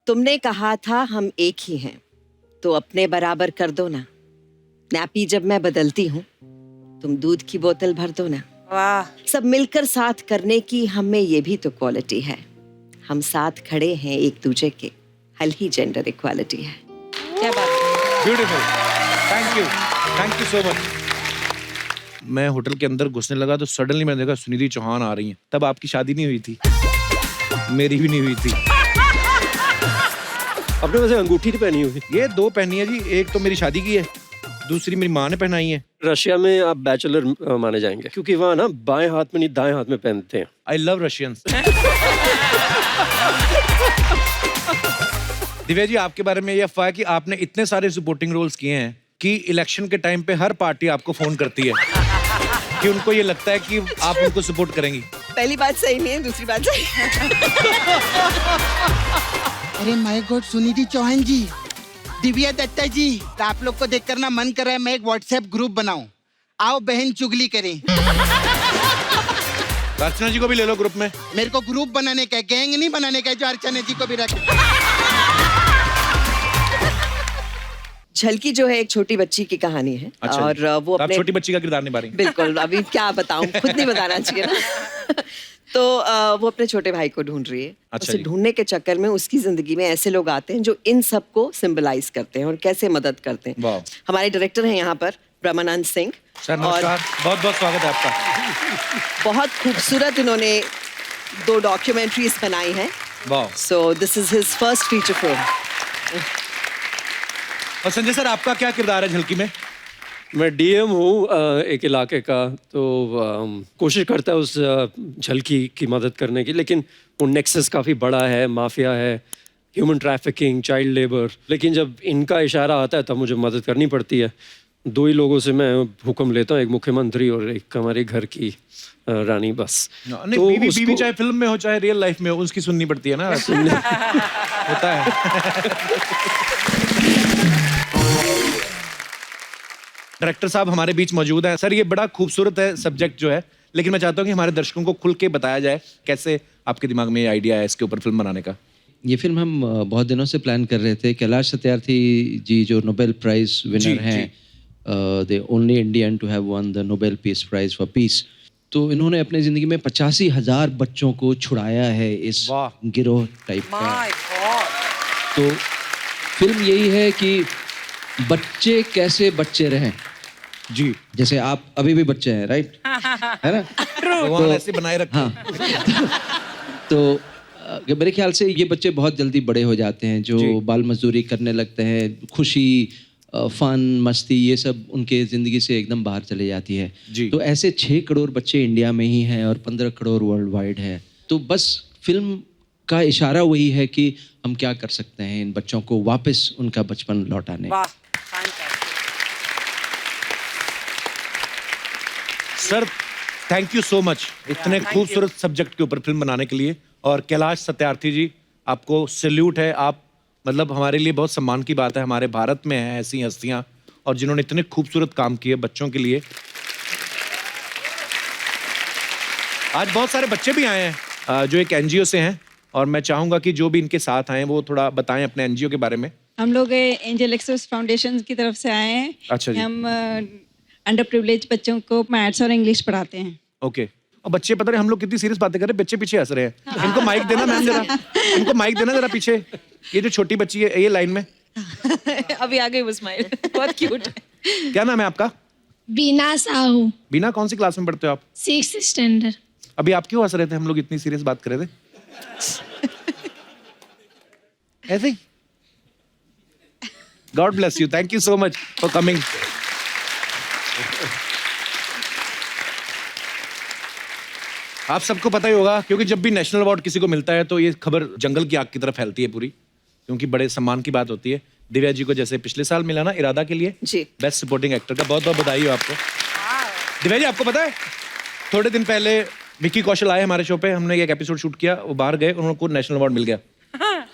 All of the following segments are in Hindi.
तुमने कहा था हम एक ही हैं, तो अपने बराबर कर दो ना। नैपी जब मैं बदलती हूँ, तुम दूध की बोतल भर दो ना। वाह। सब मिलकर साथ करने की हम में ये भी तो क्वालिटी है। हम साथ खड़े हैं एक दूजे के, हल ही जेंडर इक्वालिटी है। क्या बात है। Beautiful, thank you so much. मैं होटल के अंदर घुसने लगा तो सडनली मैंने देखा सुनिधि चौहान आ रही हैं। तब आपकी शादी नहीं हुई थी, मेरी भी नहीं हुई थी। आपने वैसे अंगूठी नहीं पहनी हुई? ये 2 पहनी है जी, एक तो मेरी शादी की है, दूसरी मेरी माँ ने पहनाई है। रशिया में आप बैचलर माने जाएंगे, क्योंकि वहाँ ना बाएं हाथ में नहीं दाएं हाथ में पहनते हैं। I love Russians. Divya ji, आपके बारे में ये अफवाह है कि आपने इतने सारे सपोर्टिंग रोल्स किए हैं कि इलेक्शन के टाइम पे हर पार्टी आपको फोन करती है कि उनको ये लगता है कि आप उनको सपोर्ट करेंगी। पहली बात सही नहीं है, दूसरी बात सही है। अरे माय गॉड, सुनिधि चौहान जी, दिव्या दत्ता जी, तो आप लोग को देखकर ना मन कर रहा है मैं एक व्हाट्सएप ग्रुप बनाऊं। आओ बहन चुगली करें। अर्चना जी को भी ले लो ग्रुप में। मेरे को ग्रुप बनाने का है, गैंग नहीं बनाने का है जो अर्चना जी को भी रख। झलकी जो है एक छोटी बच्ची की कहानी है। अच्छा, और वो तो आप अपने छोटी बच्ची का किरदार निभा रही हैं। बिल्कुल, अभी क्या बताऊं, खुद नहीं बताना चाहिए ना। तो वो अपने छोटे भाई को ढूंढ रही है। अच्छा उसे जी। ढूंढने के चक्कर में उसकी जिंदगी में ऐसे लोग आते हैं जो इन सबको सिंबलाइज करते हैं और कैसे मदद करते हैं। वाह। हमारे डायरेक्टर हैं यहाँ पर ब्रह्मानंद सिंह। सर नमस्कार, बहुत बहुत स्वागत है आपका। बहुत खूबसूरत इन्होंने 2 डॉक्यूमेंट्रीज बनाई हैं। वाह। So this is his first feature film. और संजय सर, आपका क्या किरदार है झलकी में? मैं डीएम हूँ एक इलाके का, तो कोशिश करता है उस झलकी की मदद करने की, लेकिन वो नेक्सस काफ़ी बड़ा है, माफिया है, ह्यूमन ट्रैफिकिंग, चाइल्ड लेबर। लेकिन जब इनका इशारा आता है तब मुझे मदद करनी पड़ती है। 2 ही लोगों से मैं हुक्म लेता हूँ, एक मुख्यमंत्री और एक हमारे घर की रानी, बस। नहीं, बीवी चाहे फिल्म में हो चाहे रियल लाइफ में हो, उसकी सुननी पड़ती है ना। होता है। डायरेक्टर साहब हमारे बीच मौजूद हैं। सर, ये बड़ा खूबसूरत है सब्जेक्ट जो है, लेकिन मैं चाहता हूँ कि हमारे दर्शकों को खुल के बताया जाए कैसे आपके दिमाग में ये आइडिया है इसके ऊपर फिल्म बनाने का। ये फिल्म हम बहुत दिनों से प्लान कर रहे थे। कैलाश सत्यार्थी जी जो नोबेल प्राइज विनर हैं, the only Indian to have won the Nobel peace prize for peace, तो इन्होंने अपनी जिंदगी में 85,000 बच्चों को छुड़ाया है इस गिरोह टाइप का। तो फिल्म यही है कि बच्चे कैसे बच्चे रहें जी, जैसे आप अभी भी बच्चे हैं, राइट? है ना? भगवान ऐसे बनाए रखें। हाँ। तो मेरे ख्याल से ये बच्चे बहुत जल्दी बड़े हो जाते हैं जो बाल मजदूरी करने लगते हैं। खुशी, फन, मस्ती, ये सब उनके ज़िंदगी से एकदम बाहर चले जाती है। तो ऐसे 6 करोड़ बच्चे इंडिया में ही हैं और 15 करोड़ वर्ल्ड वाइड है। तो बस फिल्म का इशारा वही है कि हम क्या कर सकते हैं इन बच्चों को वापस उनका बचपन लौटाने। Sir, thank you so much इतने खूबसूरत सब्जेक्ट के ऊपर फिल्म बनाने के लिए। और कैलाश सत्यार्थी जी, आपको सैल्यूट है। आप मतलब हमारे लिए बहुत सम्मान की बात है, हमारे भारत में हैं ऐसी हस्तियां और जिन्होंने इतने खूबसूरत काम किए बच्चों के लिए। आज बहुत सारे बच्चे भी आए हैं जो एक एनजीओ से हैं, और मैं चाहूंगा कि जो भी इनके साथ आए वो थोड़ा बताएं अपने एनजीओ के बारे में। हम लोग एंजल एक्सेस फाउंडेशन की तरफ से आए हैं। अच्छा जी। हम अंडर प्रिविलेज बच्चों को मैथ्स और इंग्लिश पढ़ाते हैं। ओके। और बच्चे, पता नहीं हम लोग कितनी सीरियस बातें कर रहे हैं, बच्चे पीछे हंस रहे हैं। इनको माइक देना मैम जरा, इनको माइक देना जरा पीछे। ये जो छोटी बच्ची है ये लाइन में अभी आ गई वो स्माइल, बहुत क्यूट है। क्या नाम है आपका? बीना साहू। बीना, कौन सी क्लास में पढ़ते हो आप? 6th standard. अभी आप क्यों हंस रहे थे? हम लोग इतनी सीरियस बात कर रहे थे। ऐसे ही। God bless you, thank you so much for coming. आप सबको पता ही होगा, क्योंकि जब भी नेशनल अवार्ड किसी को मिलता है तो ये खबर जंगल की आग की तरफ फैलती है पूरी, क्योंकि बड़े सम्मान की बात होती है। दिव्या जी को जैसे पिछले साल मिला ना इरादा के लिए जी, बेस्ट सपोर्टिंग एक्टर का, बहुत बहुत बधाई हो आपको। दिव्या जी, आपको पता है थोड़े दिन पहले विक्की कौशल आए हमारे शो पे, हमने एक एपिसोड शूट किया, वो बाहर गए, उनको नेशनल अवार्ड मिल गया।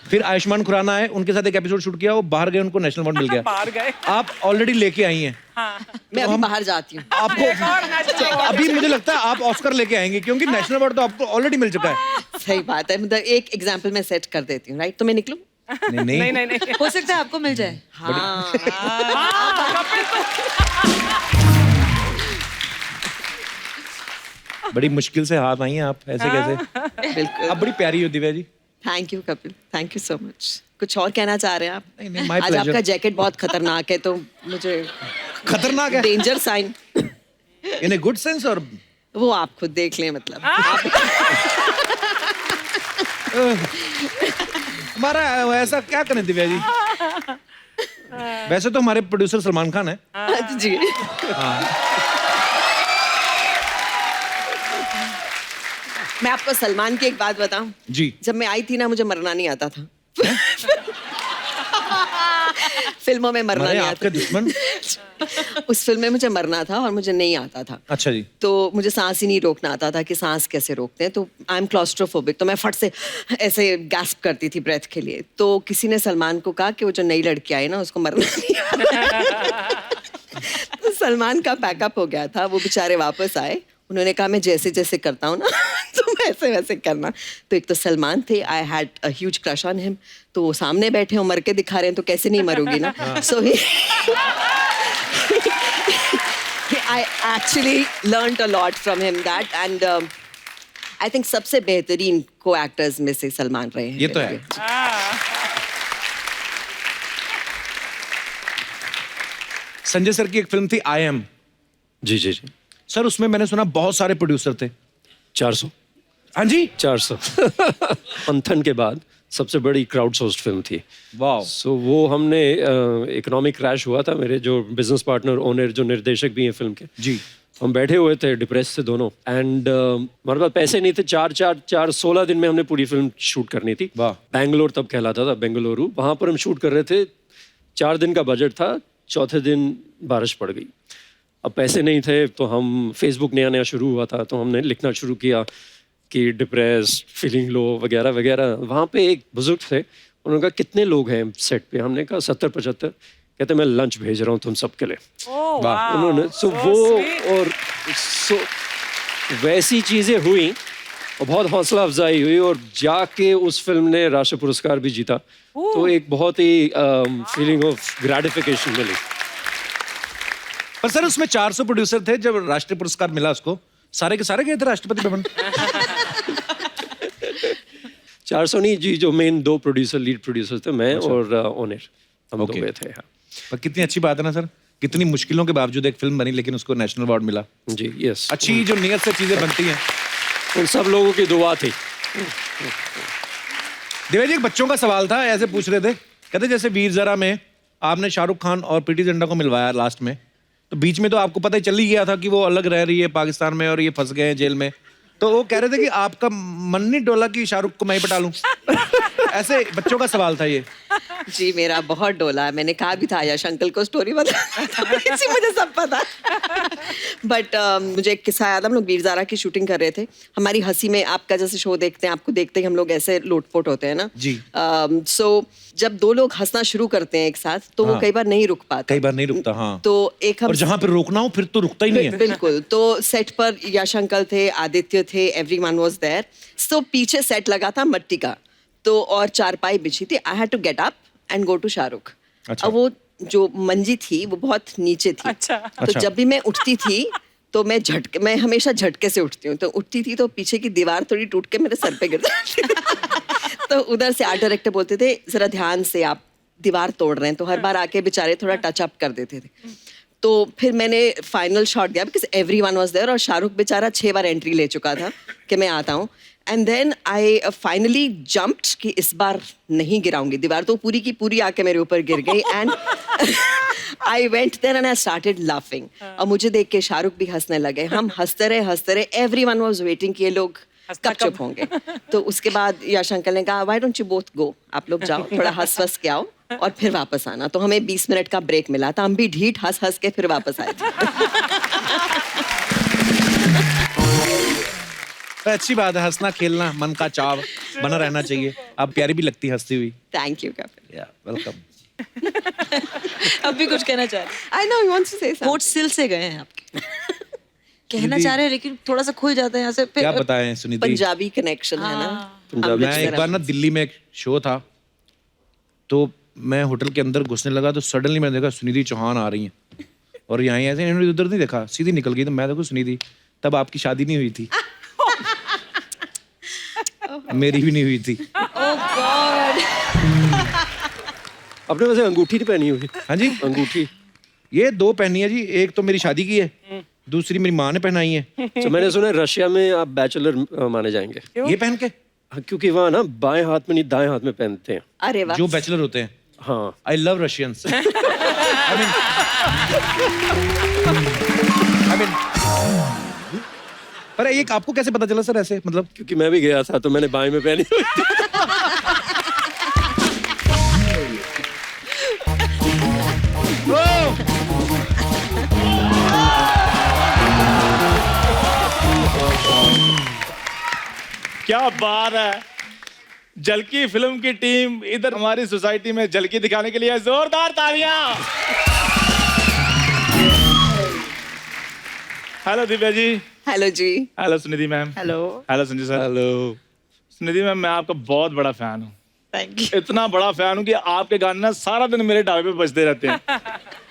फिर आयुष्मान खुराना आए, उनके साथ एक एपिसोड शूट किया, वो बाहर गए, उनको नेशनल अवार्ड मिल गया। बाहर गए। आप ऑलरेडी लेके आई हैं। मैं अभी बाहर जाती हूँ। आपको अभी मुझे लगता है आप ऑस्कर लेके आएंगे, क्योंकि नेशनल अवार्ड तो आपको ऑलरेडी मिल चुका है। सही बात है। मतलब एक एग्जाम्पल मैं सेट कर देती हूँ, राइट? तो मैं निकलूं? नहीं नहीं हो सकता है आपको मिल जाए। बड़ी मुश्किल से हाथ आई हैं आप, ऐसे कैसे? बिल्कुल। आप बड़ी प्यारी हो Divya ji. Thank you Kapil, thank you so much. कुछ और कहना चाह रहे हैं आप? नहीं, my आज pleasure. आपका जैकेट बहुत खतरनाक है, तो मुझे खतरनाक है danger sign, in a good sense, और वो आप खुद देख लें। मतलब हमारा ऐसा क्या करें दिव्या जी? वैसे तो हमारे प्रोड्यूसर सलमान खान है। जी। मैं आपको सलमान की एक बात बताऊं। जी। जब मैं आई थी ना, मुझे मरना नहीं आता था। फिल्मों में मरना मरे नहीं आपके आता। दुश्मन। उस फिल्म में मुझे मरना था और मुझे नहीं आता था। अच्छा जी। तो मुझे सांस ही नहीं रोकना आता था कि सांस कैसे रोकते हैं। तो आई एम क्लॉस्ट्रोफोबिक, तो मैं फट से ऐसे गैस्प करती थी ब्रेथ के लिए। तो किसी ने सलमान को कहा कि वो जो नई लड़की आई ना, उसको मरना नहीं आता। तो सलमान का पैकअप हो गया था, वो बेचारे वापस आए। उन्होंने कहा मैं जैसे जैसे करता हूँ ना तुम वैसे वैसे करना। तो एक तो सलमान थे, I had a huge crush on him. तो वो सामने बैठे हो, मर के दिखा रहे हैं, तो कैसे नहीं मरोगी ना। सो I actually learned a lot from him that, and I think सबसे बेहतरीन co-actors में से सलमान रहे हैं। ये तो है। संजय सर की एक फिल्म थी आई एम। जी जी जी। सर उसमें मैंने सुना बहुत सारे प्रोड्यूसर थे। 400। हाँ जी। 400। मंथन के बाद सबसे बड़ी क्राउड सोर्स्ड फिल्म थी। वाह। सो वो हमने इकोनॉमिक क्रैश हुआ था, मेरे जो बिजनेस पार्टनर ओनर जो निर्देशक भी हैं फिल्म के, जी। हम बैठे हुए थे डिप्रेस से दोनों, एंड हमारे पास पैसे नहीं थे। 16 दिन में हमने पूरी फिल्म शूट करनी थी। वाह। बैंगलोर तब कहलाता था, बेंगलुरु, वहाँ पर हम शूट कर रहे थे। 4 दिन का बजट था, चौथे दिन बारिश पड़ गई। अब पैसे नहीं थे, तो हम फेसबुक नया नया शुरू हुआ था, तो हमने लिखना शुरू किया कि डिप्रेस, फीलिंग लो वगैरह वगैरह। वहाँ पे एक बुजुर्ग थे, उन्होंने कहा कितने लोग हैं सेट पे? हमने कहा 70-75। कहते मैं लंच भेज रहा हूँ तुम सबके लिए। उन्होंने और वैसी चीज़ें हुई और बहुत हौसला अफजाई हुई, और जाके उस फिल्म ने राष्ट्रीय पुरस्कार भी जीता। तो एक बहुत ही फीलिंग ऑफ ग्रेटिफिकेशन मिली। पर सर उसमें 400 प्रोड्यूसर थे, जब राष्ट्रीय पुरस्कार मिला उसको, सारे के सारे गए थे राष्ट्रपति भवन। 400 नहीं जी, जो मेन 2 प्रोड्यूसर, लीड प्रोड्यूसर थे, मैं और ओनर, हम 2 गए थे। हाँ। पर कितनी अच्छी बात है ना सर, कितनी मुश्किलों के बावजूद एक फिल्म बनी, लेकिन उसको नेशनल अवार्ड मिला। जी, यस। अच्छी जो नियत से चीजें बनती हैं, उन सब लोगों की दुआ थी। दिव्या जी एक बच्चों का सवाल था, ऐसे पूछ रहे थे, कहते जैसे वीर ज़रा में आपने शाहरुख खान और प्रीति जिंटा को मिलवाया लास्ट में, तो बीच में तो आपको पता ही चल ही गया था कि वो अलग रह रही है पाकिस्तान में और ये फंस गए हैं जेल में। तो वो कह रहे थे कि आपका मन नहीं डोला कि शाहरुख को मैं ही पटा लूं? ऐसे बच्चों का सवाल था ये। जी मेरा बहुत डोला। मैंने कहा भी था यश अंकल को स्टोरी बता, इसी मुझे सब पता। बट मुझे एक किस्सा याद, हम लोग वीर ज़ारा की शूटिंग कर रहे थे। हमारी हंसी में, आपका जैसे शो देखते हैं, आपको देखते ही हम लोग ऐसे लोटपोट होते हैं ना जी। सो जब 2 लोग हंसना शुरू करते हैं एक साथ, तो वो कई बार नहीं रुक पाते, कई बार नहीं रुकता। हाँ। तो एक हम और जहां पर रोकना हो फिर तो रुकता ही नहीं है। बिल्कुल। तो सेट पर यश अंकल थे, आदित्य थे, एवरीवन वाज देयर। सो पीछे सेट लगा था मट्टी का, तो और चारपाई बिछी थी। I had to get up and go to Shahrukh. अच्छा। अब वो जो मंजी थी वो बहुत नीचे थी। अच्छा। तो अच्छा। जब भी मैं उठती थी तो मैं हमेशा झटके से उठती हूँ। तो उठती थी तो पीछे की दीवार थोड़ी टूट के मेरे सर पे गिर जाती थी। तो उधर से आर्ट डायरेक्टर बोलते थे जरा ध्यान से, आप दीवार तोड़ रहे हैं। तो हर बार आके बेचारे थोड़ा टच अप कर देते थे। तो फिर मैंने फाइनल शॉट दिया, बिकॉज एवरीवन वाज देयर, और शाहरुख बेचारा 6 बार एंट्री ले चुका था कि मैं आता हूँ। And then I finally jumped कि इस बार नहीं गिराऊंगी दीवार। तो पूरी की पूरी आके मेरे ऊपर गिर गई। And I went there and I started laughing. और मुझे देख के शाहरुख भी हंसने लगे। हम हंसते रहे। एवरीवन वाज वेटिंग कि ये लोग कब चुप होंगे। तो उसके बाद यश अंकल ने कहा why don't you both go, आप लोग जाओ, थोड़ा हंस के आओ और फिर वापस आना। तो हमें 20 मिनट का ब्रेक मिला था। हम भी ढीठ हंस के फिर वापस आए थे। तो अच्छी बात है, हंसना खेलना मन का चाव बना रहना चाहिए। आप प्यारी भी लगती हंसती हुई। Thank you Kapil. या वेलकम। अब भी कुछ कहना चाह रहे हैं? I know you want to say something. होठ सिल से गए हैं आपके। कहना चाह रहे हैं लेकिन थोड़ा सा खुल जाता है यहाँ से। क्या बताएं सुनीति, पंजाबी कनेक्शन है ना। मैं एक बार ना दिल्ली में एक शो था, तो मैं होटल के अंदर घुसने लगा तो सडनली मैंने देखा सुनिधि चौहान आ रही हैं और यहाँ ऐसे इन्होंने उधर नहीं देखा, सीधी निकल गई। तो मैं देखो सुनिधि, तब आपकी शादी नहीं हुई थी, मेरी भी नहीं हुई थी। आपने वैसे अंगूठी नहीं पहनी हुई? हाँ जी, अंगूठी ये 2 पहनी है जी, एक तो मेरी शादी की है, दूसरी मेरी माँ ने पहनाई है। तो मैंने सुना है रशिया में आप बैचलर माने जाएंगे। ये पहन के हाँ, क्योंकि वहाँ ना बाएं हाथ में नहीं दाएं हाथ में पहनते हैं। अरे वाह, जो बैचलर होते हैं। हाँ, आई लव रशियंस। आई मीन पर एक आपको कैसे पता चला सर ऐसे, मतलब? क्योंकि मैं भी गया था तो मैंने बाएं में पहनी हुई थी। क्या बात है, झलकी फिल्म की टीम इधर हमारी सोसाइटी में झलकी दिखाने के लिए है। जोरदार तालियां। हेलो दिव्या जी। हेलो जी। Hello Sunidhi ma'am. Hello. Hello Sanjay sir. Hello Sunidhi ma'am, मैं आपका बहुत बड़ा फैन हूँ। Thank you. इतना बड़ा फैन हूँ कि आपके गाने ना सारा दिन मेरे ढाबे पे बजते रहते हैं।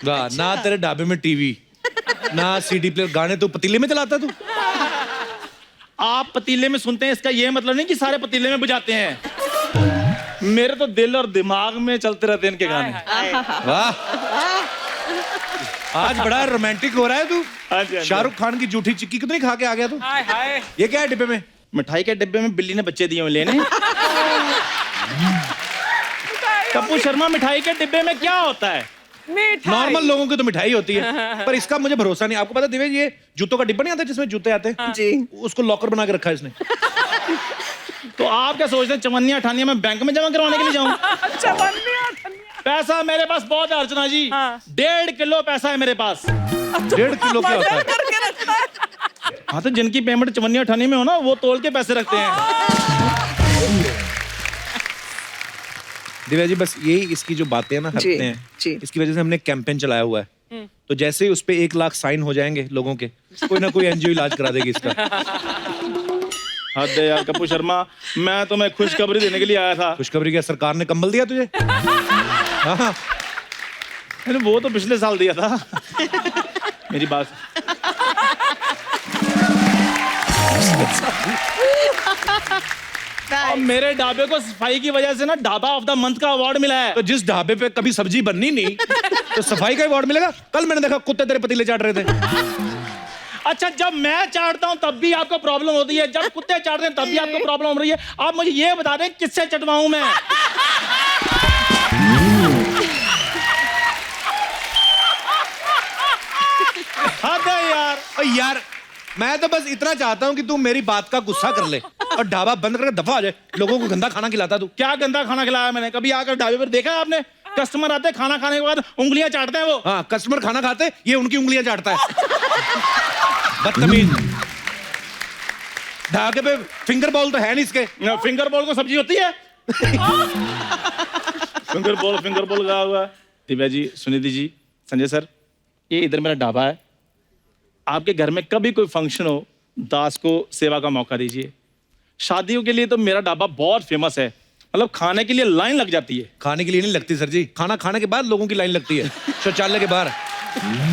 वाह, ना तेरे ढाबे में टीवी, ना सीडी प्लेयर, गाने तो पतीले में चलाता तू। आप पतीले में सुनते हैं, इसका ये मतलब नहीं कि सारे पतीले में बजाते हैं। मेरे तो दिल और दिमाग में चलते रहते हैं इनके गाने। वाह, आज बड़ा रोमांटिक हो रहा है तू। हाँ जी, हाँ जी। शाहरुख खान की जूठी चिक्की कितनी खा के आ गया तू? ये क्या है डिब्बे में? मिठाई के डिब्बे में बिल्ली ने बच्चे दिए हुए लेने। कपूर शर्मा, मिठाई के डिब्बे में क्या होता है? नॉर्मल लोगों की तो मिठाई होती है, पर इसका मुझे भरोसा नहीं। आपको पता दिव्या जी, ये जूतों का डिब्बा नहीं आता जिसमें जूते आते हैं? जी। उसको लॉकर बना के रखा है इसने। तो आप क्या सोचते हैं चवन्नियां अठानियां मैं बैंक में जमा करवाने के लिए जाऊं? पैसा मेरे पास बहुत है अर्चना जी। 1.5 किलो पैसा है मेरे पास। 1.5 किलो क्या होता है? हाँ, तो जिनकी पेमेंट चवन्नियां अठानी में हो ना, वो तोल के पैसे रखते हैं। दिव्या जी, बस यही इसकी जो बातें हैं ना हटते हैं, जी। इसकी वजह से हमने कैंपेन चलाया हुआ है। तो जैसे ही उस पे 1 लाख साइन हो जाएंगे लोगों के, कोई ना कोई एनजीओ इलाज करा देगी इसका। हद है यार कपूर शर्मा, मैं तुम्हें खुशखबरी देने के लिए आया था। खुशखबरी क्या, सरकार ने कंबल दिया तुझे? हाँ, मैंने वो तो पिछले साल दिया था। मेरी बात अब मेरे ढाबे को सफाई की वजह से ना ढाबा ऑफ द मंथ का अवार्ड मिला है। तो जिस ढाबे पे कभी सब्जी बननी नहीं, तो सफाई का अवार्ड मिलेगा? कल मैंने देखा कुत्ते तेरे पतीले चाट रहे थे। अच्छा, जब मैं चाटता हूँ तब भी आपको प्रॉब्लम होती है, जब कुत्ते चाटते हैं तब भी आपको प्रॉब्लम हो रही है। आप मुझे ये बता दें किससे चटवाऊं मैं? हद है यार। और यार, मैं तो बस इतना चाहता हूँ कि तू मेरी बात का गुस्सा कर ले और ढाबा बंद करके दफा हो जाए। लोगों को गंदा खाना खिलाता तू। क्या गंदा खाना खिलाया मैंने? कभी आकर ढाबे पर देखा है आपने? कस्टमर आते हैं, खाना खाने के बाद उंगलियां चाटते हैं वो। हाँ, कस्टमर खाना खाते, ये उनकी उंगलियां चाटता है। बदतमीज। ढाबे पे फिंगर बॉल तो है नहीं इसके। फिंगर बॉल को सब्जी होती है? फिंगर बॉल लगा हुआ है। दिव्या जी, सुनिधि जी, संजय सर, ये इधर मेरा ढाबा है। आपके घर में कभी कोई फंक्शन हो, दास को सेवा का मौका दीजिए। शादियों के लिए तो मेरा ढाबा बहुत फेमस है, मतलब खाने के लिए लाइन लग जाती है। खाने के लिए नहीं लगती सर जी, खाना खाने के बाद लोगों की लाइन लगती है शौचालय के बाहर।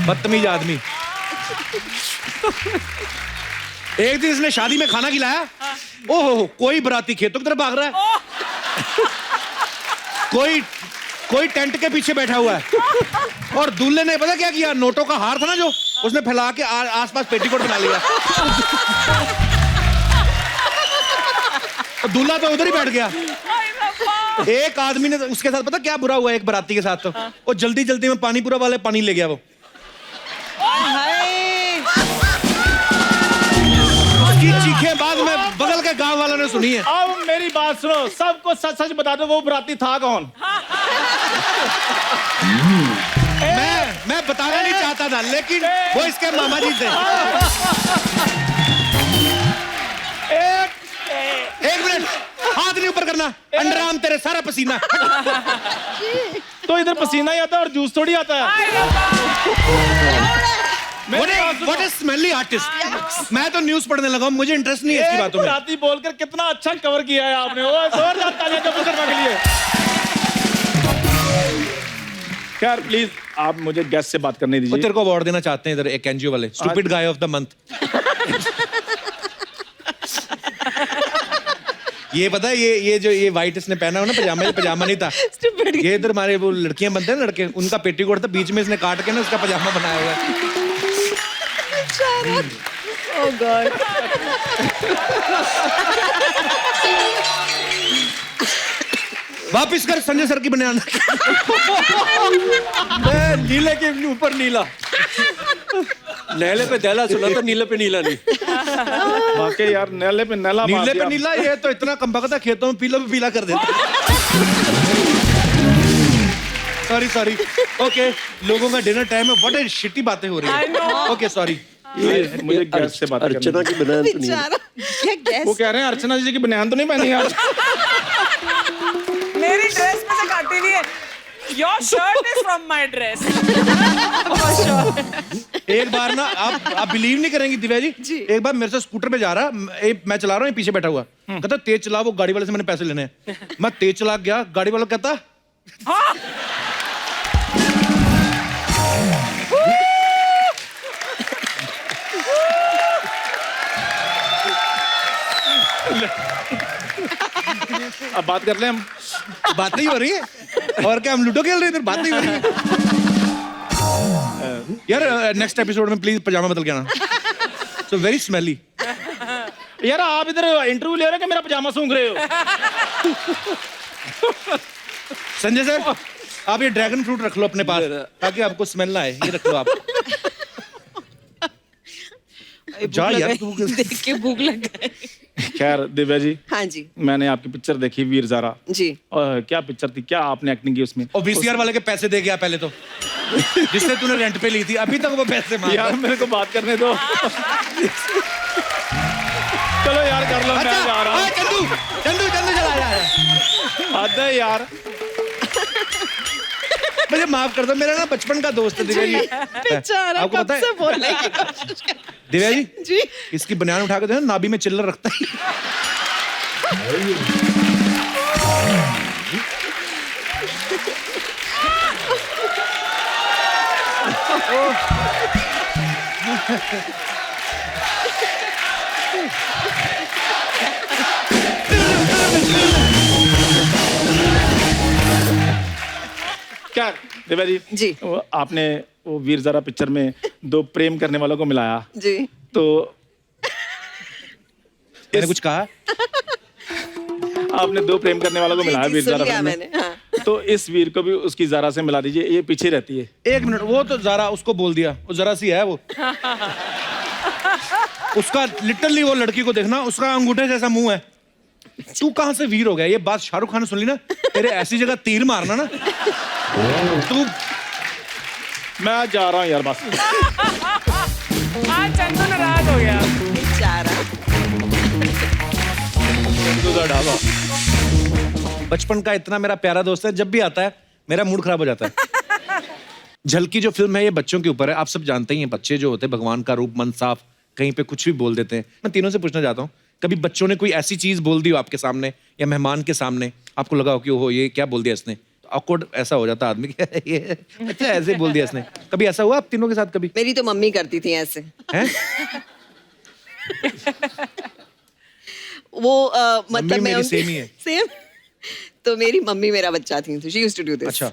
बदतमीज आदमी। एक दिन इसने शादी में खाना खिलाया, ओहो, कोई बराती खेतों की तरफ भाग रहा है, कोई टेंट के पीछे बैठा हुआ है, और दूल्हे ने पता क्या किया, नोटों का हार था ना जो, उसने फैला के आसपास पेटीकोट बना लिया। और दूल्हा तो उधर ही बैठ गया। एक आदमी ने उसके साथ पता क्या बुरा हुआ, एक बराती के साथ तो वो जल्दी जल्दी में पानीपुरा वाले पानी ले गया। वो उसकी चीखें बाद में बगल के गांव वालों ने सुनी है। अब मेरी बात सुनो, सबको सच सच बता दो, वो बराती था कौन? मैं बताना नहीं चाहता था, लेकिन वो इसके मामा जी थे। एक मिनट, हाथ नहीं ऊपर करना, अंडरआर्म तेरे सारा पसीना। तो इधर पसीना ही आता है और जूस थोड़ी आता है। What a smelly artist। मैं तो न्यूज पढ़ने लगा हूं, मुझे इंटरेस्ट नहीं है इसकी बातों में। बराती बोलकर कितना अच्छा कवर किया है आपने। वो जोरदार तालियां कबूल करने के लिए। खैर प्लीज आप मुझे गेस्ट से बात करने वो दीजिए। तेरे को अवार्ड देना चाहते हैं इधर एक एनजीओ वाले, stupid guy of the month. ये पता है ये जो ये व्हाइट इसने पहना हो ना पजामा, ये पजामा नहीं था। ये इधर हमारे वो लड़कियां बनते हैं ना लड़के, उनका पेटीकोट था, बीच में इसने काट के ना उसका पजामा बनाया हुआ है। Oh God. वापिस कर संजय सर की बनियान। नीले के ऊपर नीला, नैले पे दैला सुना तो नीले पे नीला नहीं। वाकई यार नेले पे नेला मार नीले दिया। पे नीला, ये तो इतना कम बकता खेतों में पीला पे पीला कर देता। सॉरी ओके, लोगों का डिनर टाइम है, व्हाट शिटी बातें हो रही है। ओके सॉरी, मुझे गेस्ट से बात करनी अर्चना है। की बनान तो नहीं है। बेचारा क्या वो guess? कह रहे हैं अर्चना जी की बनियान तो नहीं पहनी आज। मेरी ड्रेस में से काटी हुई है। Your shirt is from my dress. एक बार ना आप बिलीव नहीं करेंगी दिव्या जी, एक बार मेरे से स्कूटर पे जा रहा, मैं चला रहा हूँ, पीछे बैठा हुआ, कहता तेज चला, वो गाड़ी वाले से मैंने पैसे लेने हैं। मैं तेज चला गया, गाड़ी वाला कहता अब बात कर ले हम। बात नहीं हो रही है, और क्या हम लूडो खेल रहे हैं इधर, बात नहीं हो रही है। यार नेक्स्ट एपिसोड में प्लीज पजामा बदल के आना, सो वेरी स्मेली। यार आप इधर इंटरव्यू ले रहे हो कि मेरा पजामा सूंघ रहे हो? संजय सर आप ये ड्रैगन फ्रूट रख लो अपने पास ताकि आपको स्मेल ना आए, ये रख लो आप। जा यार तू। देख के भूख लग गई। खैर दिव्या जी, हाँ जी मैंने आपकी पिक्चर देखी वीर ज़ारा। जी। और क्या पिक्चर थी, क्या आपने एक्टिंग की उसमें? और वीसीआर वाले के पैसे दे गया पहले तो, जिससे तूने रेंट पे ली थी, अभी तक वो पैसे मांग रहा यार है। मेरे को बात करने दो। चलो यार कर लो, मैं जा रहा हूँ। चंदू चंदू चंदू चला जा। हद है यार। मुझे माफ कर दो, मेरा ना बचपन का दोस्त है दिव्या जी। बेचारा आपको कब पता है से बोलने की कोशिश कर दिव्या जी, जी। इसकी बनियान उठा के दो, नाभि में चिल्लर रखता है। क्या दिव्या जी, जी। वो आपने वो वीर ज़ारा पिक्चर में दो प्रेम करने वालों को मिलाया, जी तो मैंने कुछ कहा? आपने दो प्रेम करने वालों को मिलाया जी, वीर सुन ज़ारा लिया फिल्म में। मैंने, हाँ। तो इस वीर को भी उसकी ज़ारा से मिला दीजिए, ये पीछे रहती है। एक मिनट, वो तो जरा उसको बोल दिया, वो जरा सी है वो। उसका लिटरली वो लड़की को देखना, उसका अंगूठे जैसा मुंह है। तू कहां से वीर हो गया? ये बात शाहरुख खान ने सुन ली ना, तेरे ऐसी जगह तीर मारना ना तू। मैं जा रहा हूँ यार बस। आज चंदू नाराज हो गया। बेचारा ढाबा बचपन का इतना मेरा प्यारा दोस्त है, जब भी आता है मेरा मूड खराब हो जाता है। झलकी जो फिल्म है ये बच्चों के ऊपर है, आप सब जानते ही हैं, बच्चे जो होते हैं भगवान का रूप, मन साफ, कहीं पे कुछ भी बोल देते हैं। मैं तीनों से पूछना चाहता हूँ, कभी बच्चों ने कोई ऐसी चीज बोल दी हो आपके सामने या मेहमान के सामने, आपको लगा हो कि ओहो ये क्या बोल दिया इसने? ऑकवर्ड ऐसा हो जाता आदमी कि ये अच्छा ऐसे बोल दिया इसने। कभी ऐसा हुआ आप तीनों के साथ कभी? मेरी तो मम्मी करती थी ऐसे। हैं? वो मतलब मम्मी मैं मेरी same ही है। सेम। तो मेरी मम्मी मेरा बच्चा थी, तो she used to do this. अच्छा।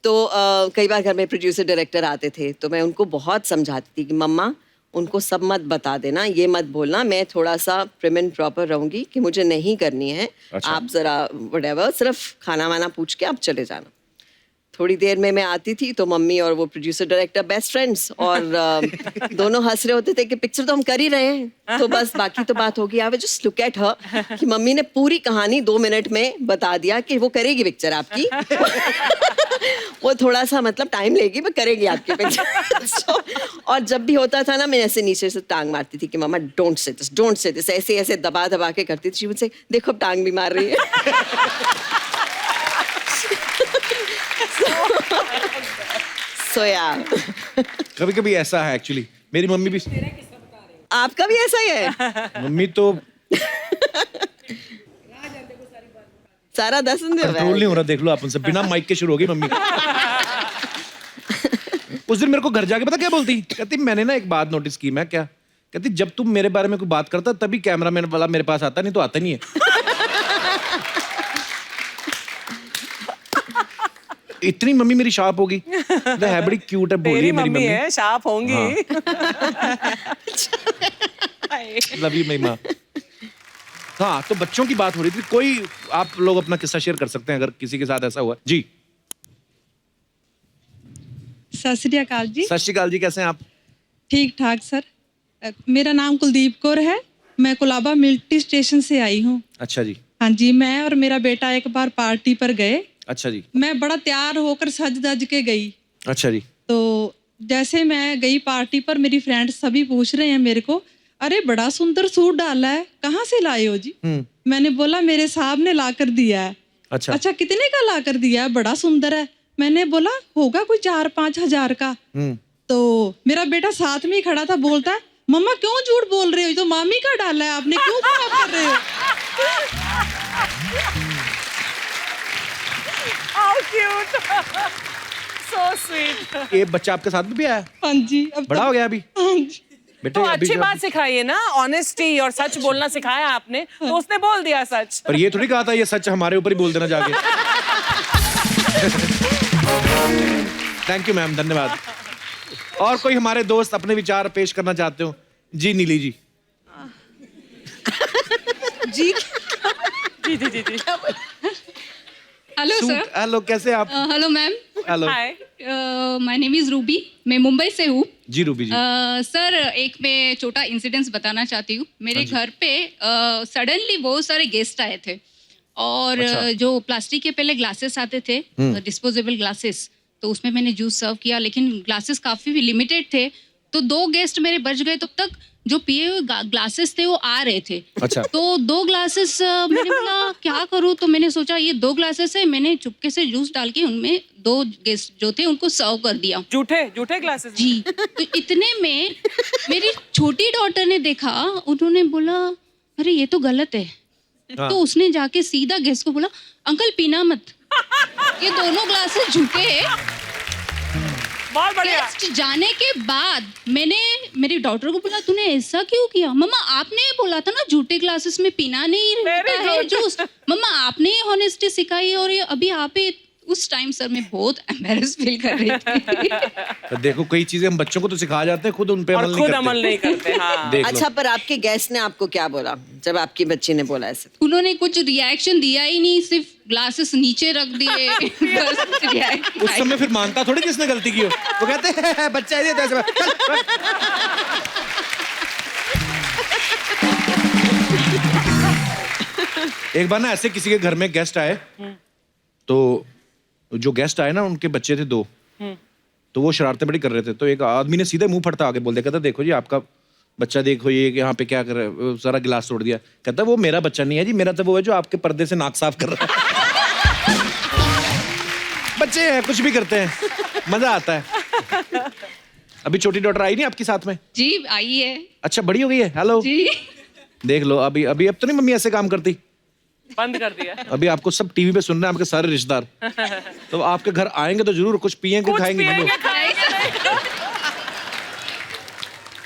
तो कई बार घर में प्रोड्यूसर डायरेक्टर आते थे, तो मैं उनको बहुत समझाती थी कि मम्मा उनको सब मत बता देना, ये मत बोलना, मैं थोड़ा सा प्रिम एंड प्रॉपर रहूंगी कि मुझे नहीं करनी है। अच्छा। आप जरा व्हाटएवर, सिर्फ खाना वाना पूछ के आप चले जाना। थोड़ी देर में मैं आती थी तो मम्मी और वो प्रोड्यूसर डायरेक्टर बेस्ट फ्रेंड्स, और दोनों हंस रहे होते थे कि पिक्चर तो हम कर ही रहे हैं, तो बस बाकी तो बात होगी। I was just look at her कि मम्मी ने पूरी कहानी 2 मिनट में बता दिया कि वो करेगी पिक्चर आपकी। वो थोड़ा सा मतलब टाइम लेगी, पर करेगी आपकी पिक्चर। So, और जब भी होता था ना, मैं ऐसे नीचे से टांग मारती थी कि मम्मा डोंट से दिस, ऐसे ऐसे दबा दबा के करती थी। मुझसे देखो अब टांग भी मार रही है। So yeah. कभी कभी ऐसा है एक्चुअली, मेरी मम्मी भी। आपका भी ऐसा ही है? मम्मी तो सारा 10 दिन कंट्रोल नहीं हो रहा, देख लो आप उनसे, बिना माइक के शुरू होगी मम्मी। उस दिन मेरे को घर जाके पता क्या बोलती, कहती मैंने ना एक बात नोटिस की। मैं क्या? कहती जब तुम मेरे बारे में कोई बात करता तभी कैमरामैन वाला मेरे पास आता, नहीं तो आता नहीं है। इतनी मम्मी मेरी शार्प होगी, है बड़ी क्यूट है, बोली तेरी मेरी मम्मी मम्मी। है, शार्प होंगी। लव यू मेरी माँ। हाँ, तो बच्चों की बात हो रही थी। कोई आप लोग अपना किस्सा शेयर कर सकते हैं अगर किसी के साथ ऐसा हुआ। जी सत श्री अकाल जी। सत श्री अकाल जी, कैसे हैं आप? ठीक ठाक सर। मेरा नाम कुलदीप कौर है, मैं कुलाबा मिलिट्री स्टेशन से आई हूँ। अच्छा जी। हाँ जी, मैं और मेरा बेटा एक बार पार्टी पर गए। अच्छा जी। मैं बड़ा तैयार होकर सज धज के गई। अच्छा जी। तो जैसे मैं गई पार्टी पर, मेरी फ्रेंड्स सभी पूछ रहे हैं मेरे को, अरे बड़ा सुंदर सूट डाला है, कहाँ से लाए हो जी? मैंने बोला मेरे साहब ने ला कर दिया है। अच्छा कितने का ला कर दिया है? बड़ा सुंदर है। मैंने बोला होगा कोई 4-5 हजार का। तो मेरा बेटा साथ में ही खड़ा था, बोलता है मम्मा क्यों झूठ बोल रहे हो, ये तो मामी का डाला है, आपने क्यों खराब कर रहे हो? How cute. So sweet. ये बच्चा आपके साथ में भी आया? हाँ जी। अब बड़ा हो गया अभी? हाँ जी। बेटे तो अभी अच्छी जो- बात सिखाई है ना, ऑनेस्टी और सच बोलना सिखाया आपने, तो उसने बोल दिया सच। पर ये थोड़ी कहा था ये सच हमारे ऊपर ही बोल देना जाके। थैंक यू मैम, धन्यवाद। और कोई हमारे दोस्त अपने विचार पेश करना चाहते हो? जी नीली जी। जी जी जी जी। Hello sir. हेलो, कैसे आप? Hello ma'am. Hello. Hi. My name is Ruby, मैं मुंबई से हूँ। जी रूबी जी। सर एक मैं छोटा इंसिडेंस बताना चाहती हूँ। मेरे घर पे सडनली बहुत सारे गेस्ट आए थे और अच्छा। जो प्लास्टिक के पहले ग्लासेस आते थे, डिस्पोजेबल ग्लासेस, तो उसमें मैंने जूस सर्व किया, लेकिन ग्लासेस काफी लिमिटेड थे, तो 2 गेस्ट मेरे बच गए। तब तक जो पिए हुए ग्लासेस थे वो आ रहे थे। अच्छा। तो 2 ग्लासेस मैंने बोला क्या करूँ, तो मैंने सोचा ये 2 ग्लासेस है, मैंने चुपके से जूस डाल के उनमें 2 गेस्ट जो थे उनको सर्व कर दिया। झूठे ग्लासेस। जी। तो इतने में मेरी छोटी डॉटर ने देखा, उन्होंने बोला अरे ये तो गलत है। हाँ। तो उसने जाके सीधा गेस्ट को बोला अंकल पीना मत, ये दोनों ग्लासेस झूठे हैं। बहुत बढ़िया। गेस्ट जाने के बाद मैंने मेरी डॉटर को बोला तूने ऐसा क्यों किया? मम्मा आपने बोला था ना झूठे ग्लासेस में पीना नहीं रहता है जूस। मम्मा आपने ऑनेस्टी सिखाई और ये अभी आप ही। उस टाइम सर मैं बहुत एम्बैरेस फील कर रही थी। तो देखो कई चीजें हम बच्चों को तो सिखा जाते हैं, खुद उन पे और अमल नहीं खुद करते। अमल नहीं करते। हाँ। देख लो। अच्छा, पर आपके गेस्ट ने आपको क्या बोला जब आपकी बच्ची ने बोला ऐसे? उन्होंने कुछ रिएक्शन दिया ही नहीं, सिर्फ ग्लासेस नीचे रख दिए। बस react उस समय फिर मानता थोड़ी किसने गलती की हो, वो कहते हैं बच्चा ये तो ऐसे चल, एक बार ना ऐसे किसी के घर में गेस्ट आए, तो जो गेस्ट आए ना उनके बच्चे थे 2, तो वो शरारतें बड़ी कर रहे थे। तो एक आदमी ने सीधे मुंह फटता आगे बोल दिया, कहता देखो जी आपका बच्चा, देखो ये यहाँ पे क्या कर रहा है, सारा गिलास तोड़ दिया। कहता वो मेरा बच्चा नहीं है जी, मेरा तो वो है जो आपके पर्दे से नाक साफ कर रहा है। बच्चे हैं, कुछ भी करते हैं, मजा आता है। अभी छोटी डॉटर आई नहीं आपके साथ में? जी आई है। अच्छा, बड़ी हो गई है? हेलो जी। देख लो, अभी अभी अब तो नहीं मम्मी ऐसे काम करती। बंद कर दिया। अभी आपको सब टीवी पे सुन रहे हैं, आपके सारे रिश्तेदार, तो आपके घर आएंगे तो जरूर कुछ पियेंगे, खाएंगे जरूर।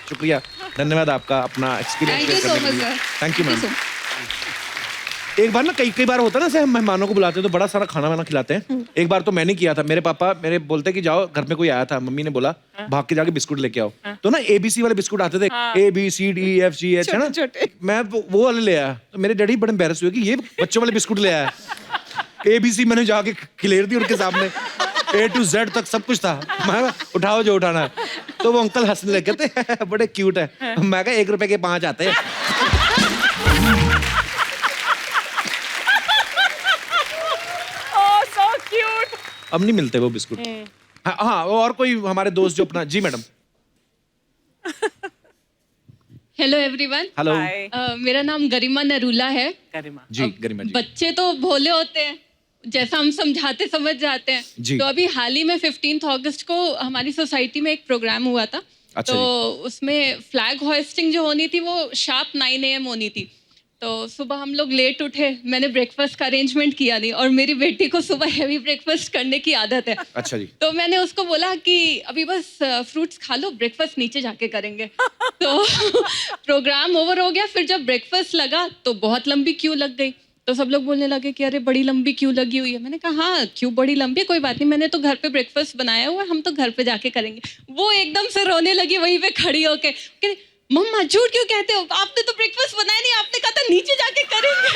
शुक्रिया, धन्यवाद आपका अपना experience Thank you share so करने के much, लिए। sir. Thank you Thank you ma'am. so एक बार ना कई बार होता है ना, जैसे हम मेहमानों को बुलाते हैं तो बड़ा सारा खाना वाना खिलाते हैं। एक बार तो मैंने किया था, मेरे पापा मेरे बोलते कि जाओ, घर में कोई आया था, मम्मी ने बोला भाग के जाके बिस्कुट लेके आओ। तो ना ABC वाले बिस्कुट आते थे, ABCDEFGH, है ना, मैं वो वाले ले आया। तो मेरे डैडी बड़े एम्बैरेस हुए कि ये बच्चों वाले बिस्कुट ले आया। ABC मैंने जाके खिलेर दी उनके सामने, A to Z तक सब कुछ था। मैं उठाओ जो उठाना है। तो वो अंकल हंसने लगे, कहते बड़े क्यूट है। मैं कहा 1 रुपए के 5 आते हैं। Oh, so cute. अब नहीं मिलते वो बिस्कुट। हाँ, और कोई हमारे दोस्त जो अपना, जी madam. Hello everyone. Hello Hi. मेरा नाम गरिमा नरूला है। गरिमा। जी, गरिमा जी। बच्चे तो भोले होते हैं, जैसा हम समझाते समझ जाते हैं। जी। तो अभी हाल ही में 15 अगस्त को हमारी सोसाइटी में एक प्रोग्राम हुआ था। अच्छा तो उसमें फ्लैग होइस्टिंग जो होनी थी वो शार्प 9 AM होनी थी। तो सुबह हम लोग लेट उठे, मैंने ब्रेकफास्ट का अरेंजमेंट किया नहीं, और मेरी बेटी को सुबह हैवी ब्रेकफास्ट करने की आदत है। अच्छा जी। तो मैंने उसको बोला कि अभी बस फ्रूट्स खा लो, ब्रेकफास्ट नीचे जाके करेंगे। तो प्रोग्राम ओवर हो गया, फिर जब ब्रेकफास्ट लगा तो बहुत लंबी क्यू लग गई। तो सब लोग बोलने लगे कि अरे बड़ी लंबी क्यू लगी हुई है। मैंने कहा हाँ क्यू बड़ी लंबी है, कोई बात नहीं, मैंने तो घर पे ब्रेकफास्ट बनाया हुआ है, हम तो घर पे जाके करेंगे। वो एकदम से रोने लगी वहीं पे खड़ी होके, मम्मा झूठ क्यों कहते हो, आपने तो ब्रेकफास्ट बनाया नहीं, आपने कहा था नीचे जाके करेंगे।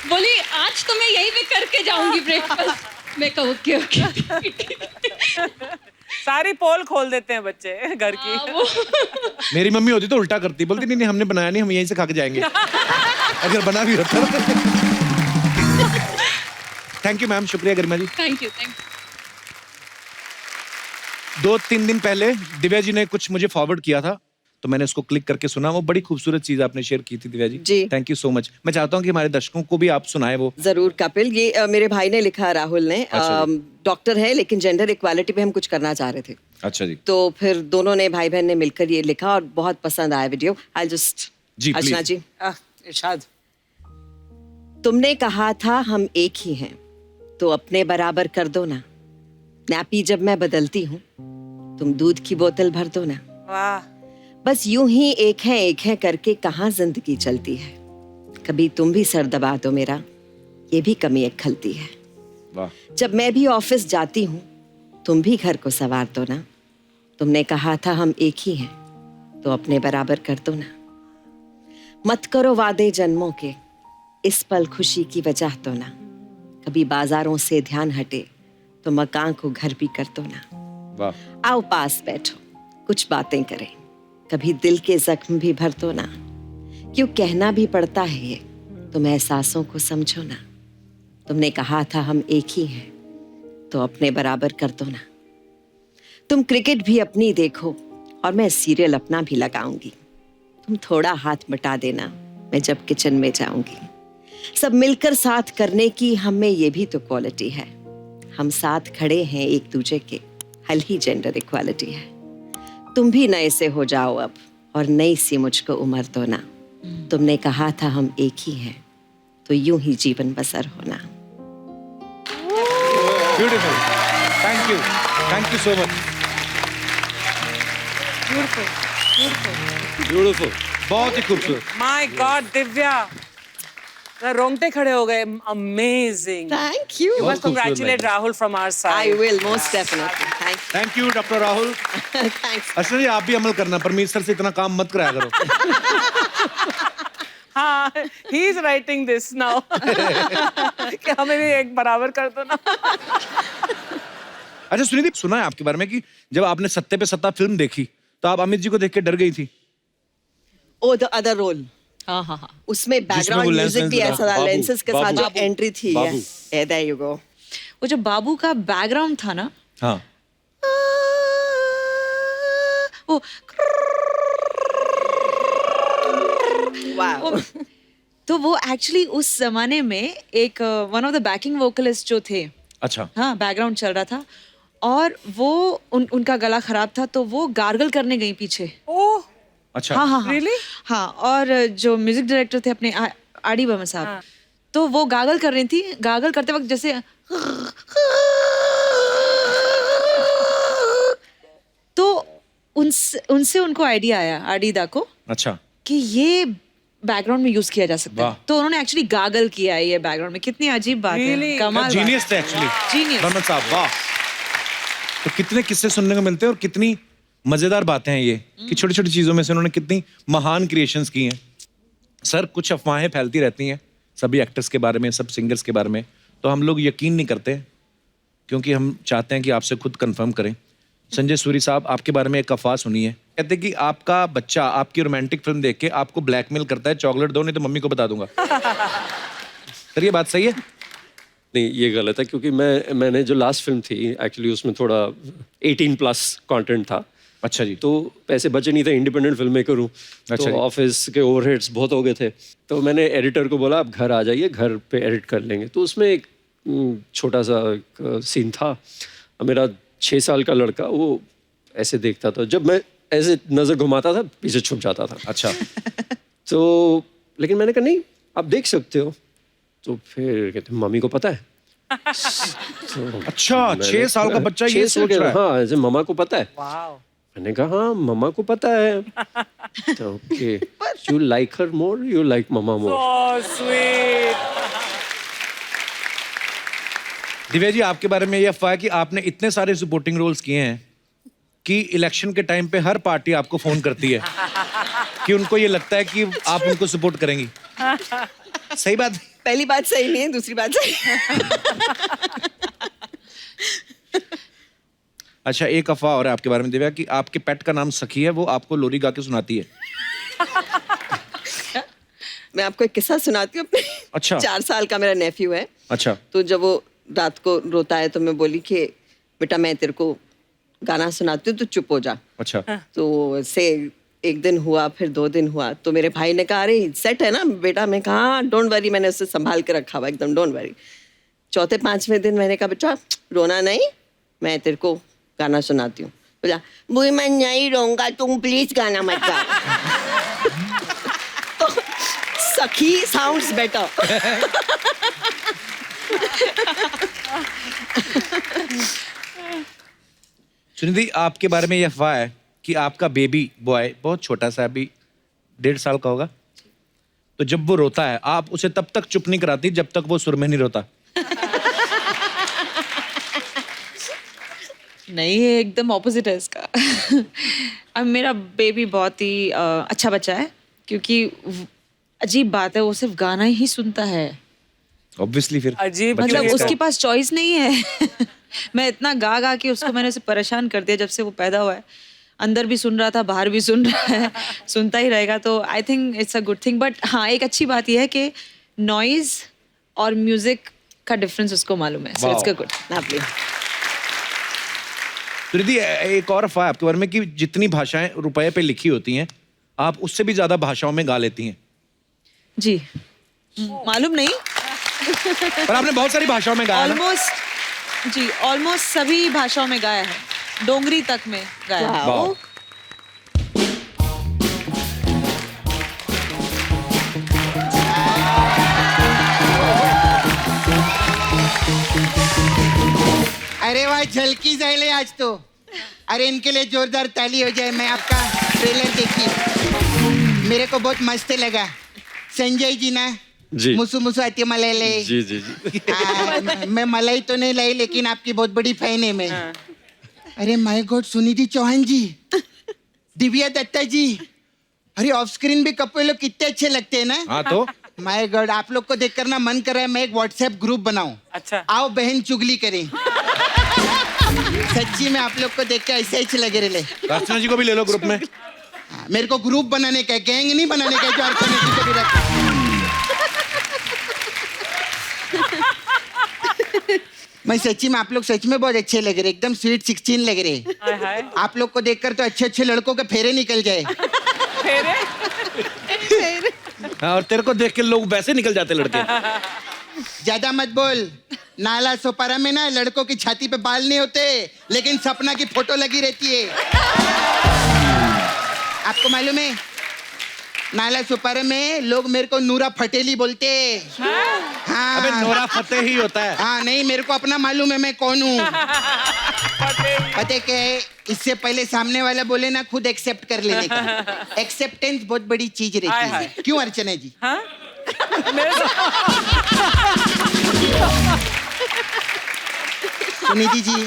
बोली आज तो मैं यहीं पे करके जाऊंगी ब्रेकफास्ट। मैं कहा ओके ओके। सारी पोल खोल देते हैं बच्चे घर की। मेरी मम्मी होती तो उल्टा करती, बोलती नहीं नहीं हमने बनाया नहीं, हम यहीं से खा के जाएंगे अगर बना भी होता। थैंक यू मैम, शुक्रिया गरिमा जी। Thank you. 2-3 दिन पहले दिव्या जी ने कुछ मुझे फॉरवर्ड किया था, तो मैंने उसको क्लिक करके सुना। वो बड़ी खूबसूरत चीज आपने शेयर की थी दिव्या जी। जी। Thank you so much. मैं चाहता हूँ कि हमारे दर्शकों को भी आप सुनाए वो। जरूर कपिल, ये मेरे भाई ने लिखा, राहुल ने। अच्छा जी। डॉक्टर है लेकिन जेंडर इक्वालिटी पे हम कुछ करना चाह रहे थे, अच्छा जी। तो फिर दोनों ने, भाई बहन ने मिलकर ये लिखा और बहुत पसंद आया वीडियो। आई जस्ट जी, अर्चना please। जी, इरशाद। तुमने कहा था हम एक ही हैं, तो अपने बराबर कर दो ना। नैपी जब मैं बदलती हूँ तुम दूध की बोतल भर दो ना। वाह। बस यूं ही एक है करके कहाँ जिंदगी चलती है। कभी तुम भी सर दबा दो मेरा, ये भी कमी एक खलती है। वाह। जब मैं भी ऑफिस जाती हूँ तुम भी घर को संवार दो ना। तुमने कहा था हम एक ही हैं, तो अपने बराबर कर दो ना। मत करो वादे जन्मों के, इस पल खुशी की वजह तो ना। कभी बाजारों से ध्यान हटे तो मकान को घर भी कर दो ना। वाह। आओ पास बैठो कुछ बातें करें, कभी दिल के जख्म भी भर दो ना। क्यों कहना भी पड़ता है ये, तुम एहसासों को समझो ना। तुमने कहा था हम एक ही हैं, तो अपने बराबर कर दो ना। तुम क्रिकेट भी अपनी देखो और मैं सीरियल अपना भी लगाऊंगी। तुम थोड़ा हाथ बटा देना मैं जब किचन में जाऊंगी। सब मिलकर साथ करने की हम में ये भी तो क्वालिटी है। हम साथ खड़े हैं एक दूजे के, हल ही जेंडर इक्वालिटी है। तुम भी नए से हो जाओ अब और नई सी मुझको उम्र दो ना। तुमने कहा था हम एक ही हैं, तो यूं ही जीवन बसर होना। Beautiful, thank you so much. Beautiful, बहुत ही खूबसूरत। माय गॉड दिव्या, रोंगटे खड़े हो गए। Amazing. Thank you. You must congratulate Rahul from our side. I will most definitely. Thank you doctor Rahul. Thanks. Archana ji आप भी अमल करना, परमीत सर से इतना काम मत कराया करो। हाँ, he is writing this now. कि हमें भी एक बराबर कर दो ना। अच्छा सुनिधि, सुना है आपके बारे में कि जब आपने सत्ते पे सत्ता फिल्म देखी तो आप अमित जी को देख के डर गई थी। ओ द अदर रोल, हाँ हाँ हाँ। उसमें जिसमें वो बैकग्राउंड लेंस म्यूजिक भी लगा। ऐसा था, बाबू, लेंसेज के साथ जो बाबू। एंट्री थी। बाबू। There you go. वो जो बाबू का बैकग्राउंड था ना, हाँ। वो वाओ। तो वो एक्चुअली उस जमाने में एक one of the banking vocalist जो थे, अच्छा। हाँ, बैकग्राउंड चल रहा था और वो उनका गला खराब था, तो वो गार्गल करने गई पीछे। ओह, अच्छा। हाँ हाँ हाँ Really? हाँ। और जो म्यूजिक डायरेक्टर थे अपने आर.डी. बर्मन साहब, तो वो गागल कर रही थी। गागल करते वक्त जैसे तो उनसे उनको आइडिया आया आर.डी. दा को अच्छा। कि ये बैकग्राउंड में यूज किया जा सकता वाह। है, तो उन्होंने एक्चुअली गागल किया है ये बैकग्राउंड में। कितनी अजीब बात Really? है, कमाल बात। जीनियस थे एक्चुअली Genius। बर्मन साहब, वाह। तो कितने किस्से सुनने को मिलते हैं और कितनी मजेदार बातें हैं ये कि छोटी छोटी चीजों में से उन्होंने कितनी महान क्रिएशंस की हैं। सर कुछ अफवाहें फैलती रहती हैं सभी एक्टर्स के बारे में, सब सिंगर्स के बारे में, तो हम लोग यकीन नहीं करते क्योंकि हम चाहते हैं कि आपसे खुद कंफर्म करें। संजय सूरी साहब, आपके बारे में एक अफवाह सुनी है, कहते कि आपका बच्चा आपकी रोमांटिक फिल्म देख के आपको ब्लैकमेल करता है, चॉकलेट दो नहीं तो मम्मी को बता दूंगा। सर ये बात सही है? नहीं, ये गलत है क्योंकि मैंने जो लास्ट फिल्म थी एक्चुअली उसमें थोड़ा 18+ कंटेंट था। अच्छा जी। तो पैसे बचे नहीं थे, इंडिपेंडेंट फिल्म मेकर हूँ, अच्छा तो जी। ऑफिस के ओवरहेड्स बहुत हो गए थे। तो मैंने एडिटर को बोला आप घर आ जाइए, घर पे एडिट कर लेंगे। तो उसमें एक छोटा सा सीन था, मेरा 6 साल का लड़का वो ऐसे देखता था। जब मैं ऐसे नजर घुमाता था, पीछे छुप जाता था। अच्छा। तो लेकिन मैंने कहा नहीं, आप देख सकते हो। तो फिर कहते मम्मी को पता है। तो अच्छा, 6 साल का बच्चा ये 6 साल सोच रहा है। हाँ, ऐसे मम्मा को पता है। Wow. मैंने कहा हाँ मम्मा को पता है। तो okay, you like her more, you like mamma more. So sweet. Divya ji, आपके बारे में ये अफवाह है कि आपने इतने सारे सपोर्टिंग रोल्स किए हैं कि इलेक्शन के टाइम पे हर पार्टी आपको फोन करती है कि उनको ये लगता है कि आप उनको सपोर्ट करेंगी। सही बात? पहली बात सही नहीं है, दूसरी बात सही। अच्छा, एक अफवाह और है आपके बारे में दिव्या कि आपके पेट का नाम सखी है, वो आपको लोरी गा के सुनाती है। मैं आपको एक किस्सा सुनाती हूँ अपने। अच्छा। 4 साल का मेरा नेफ्यू है। अच्छा। तो जब वो रात को रोता है तो मैं बोली कि बेटा मैं तेरे को गाना सुनाती हूँ, तू चुप हो जा। अच्छा। तो से 1 दिन हुआ, फिर 2 दिन हुआ, तो मेरे भाई ने कहा अरे सेट है ना बेटा? मैं कहा डोंट वरी, मैंने उसे संभाल के रखा हुआ एकदम, डोंट वरी। 4-5वें दिन मैंने कहा बेटा रोना नहीं, मैं तेरे को गाना सुनाती हूँ। बोला बुई मैं नहीं रोऊंगा, तुम प्लीज गाना मत गा। तो सखी साउंड्स बेटर। सुनिधि, आपके बारे में ये अफवाह है कि आपका बेबी बॉय बहुत छोटा सा, अभी 1.5 साल का होगा, तो जब वो रोता है आप उसे तब तक चुप नहीं कराती जब तक वो सुर में नहीं रोता। नहीं, ये एकदम ऑपोजिट है इसका। अब मेरा बेबी बहुत ही अच्छा बच्चा है, क्योंकि अजीब बात है, वो सिर्फ गाना ही सुनता है। ऑब्वियसली फिर अजीब बच्चा मतलब कैसा उसके है? पास चॉइस नहीं है। मैं इतना गा गा के उसको मैंने उसे परेशान कर दिया जब से वो पैदा हुआ है। अंदर भी सुन रहा था, बाहर भी सुन रहा है, सुनता ही रहेगा। तो I think it's a good thing. But हाँ, एक अच्छी बात यह है कि नॉइज और म्यूजिक का डिफरेंस उसको मालूम है। So it's good. सुनिधि, एक और अफवाह है आपके बारे में कि जितनी भाषाएं रुपए पे लिखी होती हैं आप उससे भी ज्यादा भाषाओं में गा लेती हैं। जी, मालूम नहीं, पर आपने बहुत सारी भाषाओं में गाया ना? ऑलमोस्ट जी, ऑलमोस्ट सभी भाषाओं में गाया है, डोंगरी तक में गाया है। वाह। अरे वाह, झलकी जाइले आज तो। अरे इनके लिए जोरदार ताली हो जाए। मैं आपका ट्रेलर देखी, मेरे को बहुत मस्त लगा। संजय जी ना जी। मुसु मुसु आती मलाइले। जी जी जी। मैं मलाई तो नहीं लाई, लेकिन आपकी बहुत बड़ी फैन है मैं। अरे माय गॉड, सुनिधि चौहान जी, दिव्या दत्ता जी, अरे ऑफ स्क्रीन भी कपड़े लोग कितने अच्छे लगते हैं ना। हाँ तो माय गॉड, आप लोग को देखकर ना मन कर रहा है मैं एक व्हाट्सएप ग्रुप बनाऊं। अच्छा। आओ बहन चुगली करें। सच्ची में आप लोग को देख के ऐसे ही लगे रहे। अर्चना जी को भी ले लो ग्रुप में। मेरे को ग्रुप बनाने का है, गैंग नहीं बनाने का है जो अर्चना जी को भी रखा। मैं सच्ची में, आप लोग सच में बहुत अच्छे लग रहे, एकदम स्वीट 16 लग रहे। हाय हाय। आप लोग को देखकर तो अच्छे अच्छे लड़कों के फेरे निकल जाए। फेरे? हाँ, और तेरे को देख के लोग वैसे निकल जाते लड़के। ज्यादा मत बोल। नाला सोपारा में ना लड़कों की छाती पे बाल नहीं होते, लेकिन सपना की फोटो लगी रहती है। आपको मालूम है, नाला सुपारा में लोग मेरे को नूरा फटेली बोलते हैं। हाँ। अबे नोरा फतेह ही होता है। हाँ नहीं, मेरे को अपना मालूम है मैं कौन हूँ। पता क्या है, इससे पहले सामने वाला बोले ना खुद एक्सेप्ट कर लेने का। एक्सेप्टेंस बहुत बड़ी चीज रहती है। क्यों अर्चना जी? हाँ? सुनिधि जी,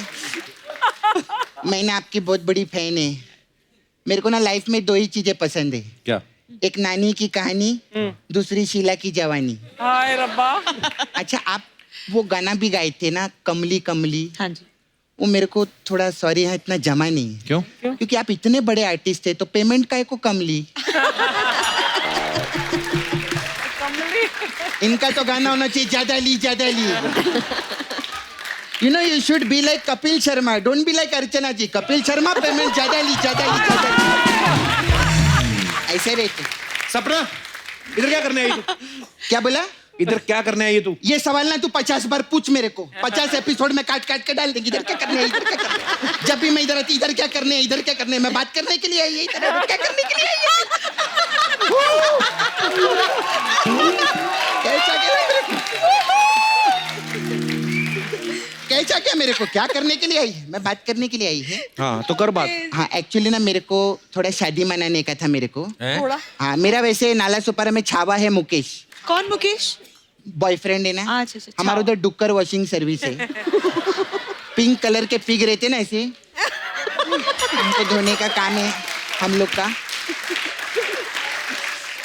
मैंने आपकी बहुत बड़ी फैन है। मेरे को ना लाइफ में 2 ही चीजें पसंद है। क्या? एक नानी की कहानी, दूसरी शीला की जवानी। हाय रब्बा। अच्छा, आप वो गाना भी गाए थे ना, कमली कमली। हाँ जी। वो मेरे को थोड़ा सॉरी है, इतना जमा नहीं है। क्यों? क्योंकि आप इतने बड़े आर्टिस्ट थे तो पेमेंट काहे को कम ली? इनका तो गाना होना चाहिए ज्यादा ली ज्यादा ली। You know, you should be like Kapil Sharma, don't be like Archana ji. Kapil Sharma payment ज्यादा ली ज्यादा ली ज्यादा ली, ऐसे रहते। सपना, इधर क्या करने आई तू? क्या बोला? इधर क्या करने आई है तू? ये सवाल ना तू 50 बार पूछ मेरे को, 50 एपिसोड में काट काट के डाल देंगे। इधर क्या करने है, इधर क्या करने है? जब भी मैं इधर आती, इधर क्या करने है, इधर क्या करने है? मैं बात करने के लिए आई है, इधर क्या करने के लिए आई है? कैसा क्या मेरे को? कैसा क्या मेरे को? क्या करने के लिए आई है? मैं बात करने के लिए आई है। हाँ तो कर बात। हाँ एक्चुअली ना मेरे को थोड़ा शादी मनाने का था मेरे को। थोड़ा हाँ मेरा वैसे नाला सुपारा में छावा है मुकेश, कौन मुकेश? बॉयफ्रेंड है ना। अच्छा, अच्छा, हमारा उधर डुक्कर वॉशिंग सर्विस है। पिंक कलर के पिग रहते ना ऐसे, उनको धोने का काम है हम लोग का।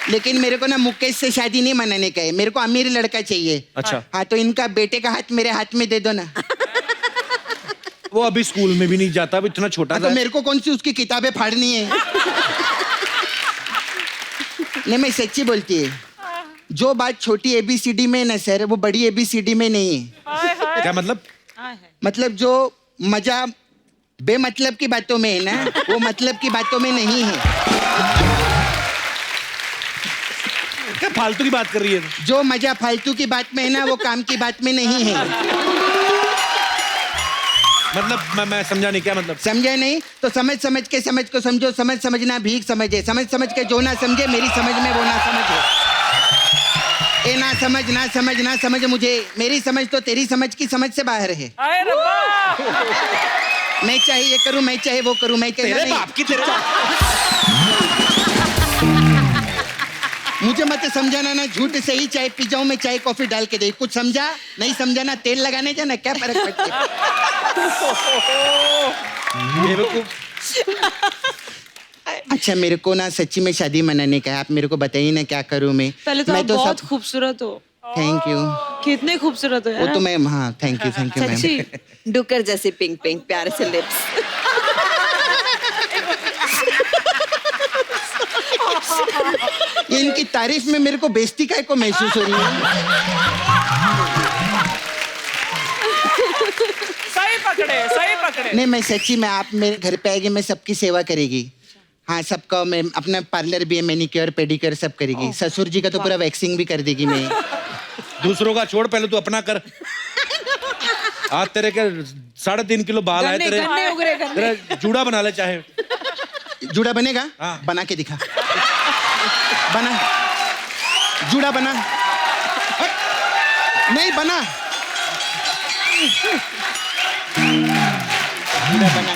लेकिन मेरे को ना मुकेश से शादी नहीं मनाने का है, मेरे को अमीर लड़का चाहिए। अच्छा। हाँ तो इनका बेटे का हाथ मेरे हाथ में दे दो ना। वो अभी स्कूल में भी नहीं जाता, अब इतना छोटा हाँ, सा तो मेरे को कौन सी उसकी किताबें फाड़नी है? नहीं मैं सच्ची बोलती है, जो बात छोटी ABCD में ना सर, वो बड़ी ABCD में नहीं है। क्या मतलब? मतलब जो मजा बेमतलब की बातों में है ना, वो मतलब की बातों में नहीं है। क्या फालतू की बात कर रही है? जो मजा फालतू की बात में है ना, वो काम की बात में नहीं है। मतलब मैं समझा नहीं, क्या मतलब? समझे नहीं तो समझ समझ के समझ को समझो, समझ समझना भीख समझे, समझ समझ के जो ना समझे मेरी समझ में वो ना समझे। ए ना समझ ना समझ ना समझ मुझे, मेरी समझ तो तेरी समझ की समझ से बाहर है। आए रब्बा। मैं चाहे ये करूं, मैं चाहे वो करूं, मैं कहना तेरे नहीं। बाप की तेरे मुझे मत समझाना ना, झूठ से ही चाय पी जाऊं मैं, चाय कॉफी डाल के दे। कुछ समझा नहीं समझा ना, तेल लगाने जाना, क्या फर्क पड़ता है? अच्छा मेरे को ना सच्ची में शादी मनाने का है, आप मेरे को बताइए ना क्या करूं मैं। पहले तो मैं आप बहुत सब खूबसूरत हो। Thank you. कितने खूबसूरत हो वो यार। तो मैं, हाँ थैंक यू मैम। सच्ची। डुकर जैसे पिंक पिंक प्यारे से लिप्स। ये इनकी तारीफ में मेरे को बेइज्जती काय को महसूस हो रही है। सही पकड़े, सही पकड़े। नहीं मैं सच्ची में, आप मेरे घर पे आएगी, मैं सबकी सेवा करेगी। हाँ सबका, मैं अपना पार्लर भी है, मैनिक्योर पेडिक्योर सब करेगी। ससुर जी का तो पूरा वैक्सिंग भी कर देगी मैं। दूसरों का छोड़, पहले तू अपना कर। आज तेरे के 3.5 किलो बाल आए तेरे, गन्ने उगरे गन्ने। तेरा जूड़ा बना ले चाहे। जूड़ा बनेगा? हाँ। बना के दिखा। बना जूड़ा बना। नहीं बना। जूड़ा बना।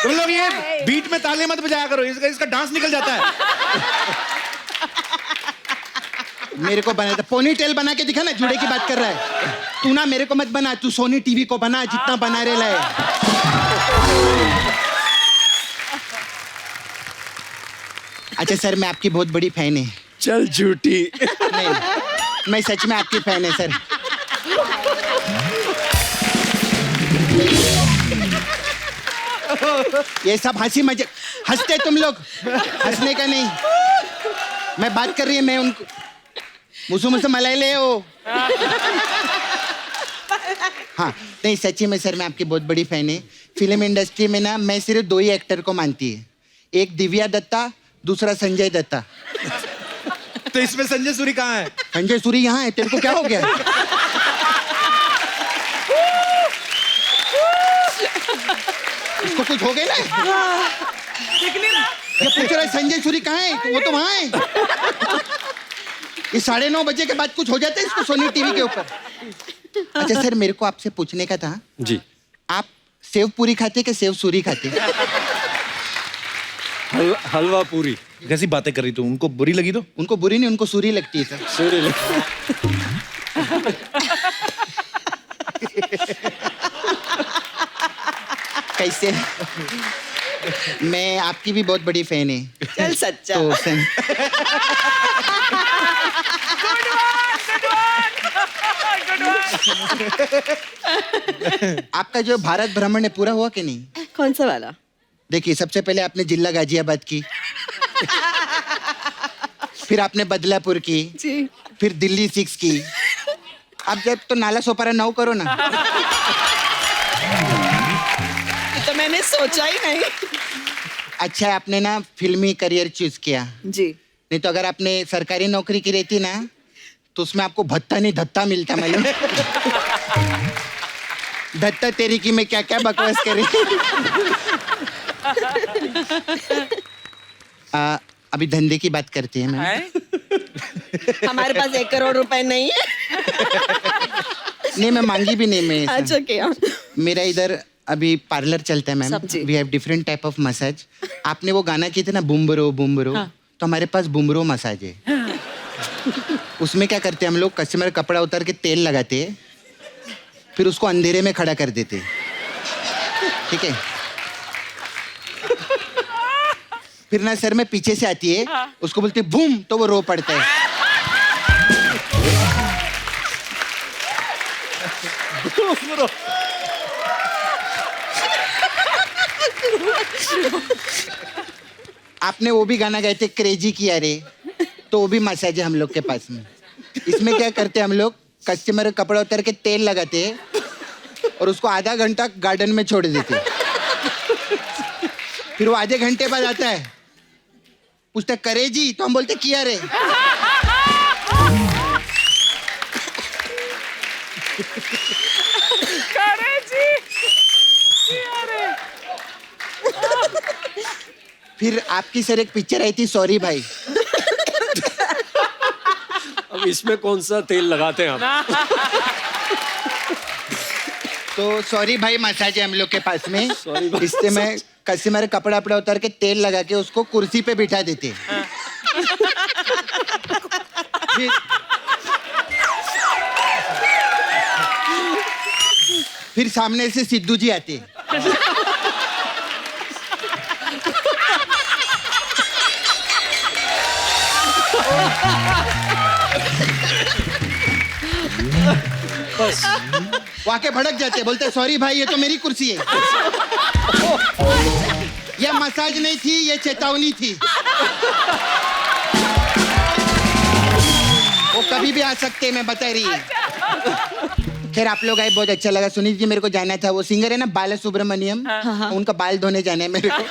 तुम लोग ये बीट में ताली मत बजाया करो, इसका डांस निकल जाता है। मेरे को बना, पोनी टेल बना के दिखा ना, जूड़े की बात कर रहा है तू ना। मेरे को मत बना, तू सोनी टीवी को बना, जितना बना रहे लाए। अच्छा सर मैं आपकी बहुत बड़ी फैन है। चल झूठी। नहीं मैं सच में आपकी फैन है सर। ये सब हंसी मजाक, हंसते तुम लोग, हंसने का नहीं। मैं बात कर रही है, मैं उनको मुसु मुसु मलाई ले हो। हाँ नहीं सच्ची में सर मैं आपकी बहुत बड़ी फैन है। फिल्म इंडस्ट्री में ना मैं सिर्फ 2 ही एक्टर को मानती है, एक दिव्या दत्ता, दूसरा संजय दत्ता। तो इसमें संजय सूरी कहाँ है? संजय सूरी यहाँ है, तेरे को क्या हो गया? इसको कुछ हो गया ना? दिख नहीं रहा। ये पूछ रहा है संजय सूरी कहाँ है, तो वो तो वहाँ है। ये 9:30 बजे के बाद कुछ हो जाता है इसको सोनी टीवी के ऊपर। अच्छा सर मेरे को आपसे पूछने का था, जी। आप सेव पूरी खाते कि सेव सूरी खाते? हलवा पूरी। कैसी बातें कर रही तू? उनको बुरी लगी तो? उनको बुरी नहीं, उनको सूरी लगती है सर। सूरी कैसे? मैं आपकी भी बहुत बड़ी फैन है। चल सच्चा। तो आपका जो भारत भ्रमण है पूरा हुआ कि नहीं? कौन सा वाला? देखिए सबसे पहले आपने जिला गाजियाबाद की, फिर आपने बदलापुर की, जी। फिर दिल्ली 6 की, अब जब तो नाला सोपारा 9 करो ना। ये तो मैंने सोचा ही नहीं। अच्छा आपने ना फिल्मी करियर चूज किया, जी नहीं तो अगर आपने सरकारी नौकरी की रहती ना तो उसमें आपको भत्ता नहीं धत्ता मिलता मालूम। धत्ता तेरी की मैं क्या क्या बकवास करी। अभी धंधे की बात करते हैं मैम। हमारे पास 1 करोड़ रुपए नहीं है। नहीं मैं मांगी भी नहीं मैं ऐसा। अच्छा क्या? मेरा इधर अभी पार्लर चलता है मैम। सब्जी। We have different type of massage. आपने वो गाना किया था ना बुम्बरो बुम्बरो, तो हमारे पास बुम्बरो मसाज है। उसमें क्या करते हैं हम लोग, कस्टमर कपड़ा उतार के तेल लगाते हैं, फिर उसको अंधेरे में खड़ा कर देते, ठीक है। फिर ना सर में पीछे से आती है, उसको बोलते बूम, तो वो रो पड़ता है। आपने वो भी गाना गाए थे क्रेजी किया रे, तो वो भी मसाज है हम लोग के पास में। इसमें क्या करते हैं हम लोग, कस्टमर का कपड़ा उतार के तेल लगाते हैं और उसको आधा घंटा गार्डन में छोड़ देते हैं। फिर वो आधे घंटे बाद आता है, पूछता है करे जी, तो हम बोलते किया रे। करे जी, अरे फिर आपकी सर एक पिक्चर आई थी सॉरी भाई, अब इसमें कौन सा तेल लगाते हैं आप? तो सॉरी भाई मसाज है हम लोग के पास में। Sorry भाई इससे मैं कस्टमर कपड़ा अपड़ा उतार के तेल लगा के उसको कुर्सी पे बिठा देते। फिर फिर सामने से सिद्धू जी आते। बस वो आके भड़क जाते, बोलते सॉरी भाई ये तो मेरी कुर्सी है। यह मसाज नहीं थी, ये चेतावनी थी। वो कभी भी आ सकते, मैं बता रही है। खैर आप लोग आए, बहुत अच्छा लगा। सुनील जी मेरे को जाना था, वो सिंगर है ना बाला सुब्रमण्यम, उनका बाल धोने जाना है मेरे को।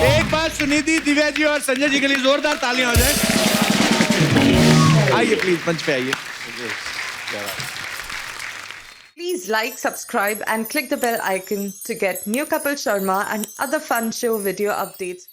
एक बार सुनिधि, दिव्या जी और संजय जी के लिए जोरदार तालियां हो जाए। आइए प्लीज मंच पे आइए। Please like, subscribe and click the bell icon to get new Kapil Sharma and other fun show video updates.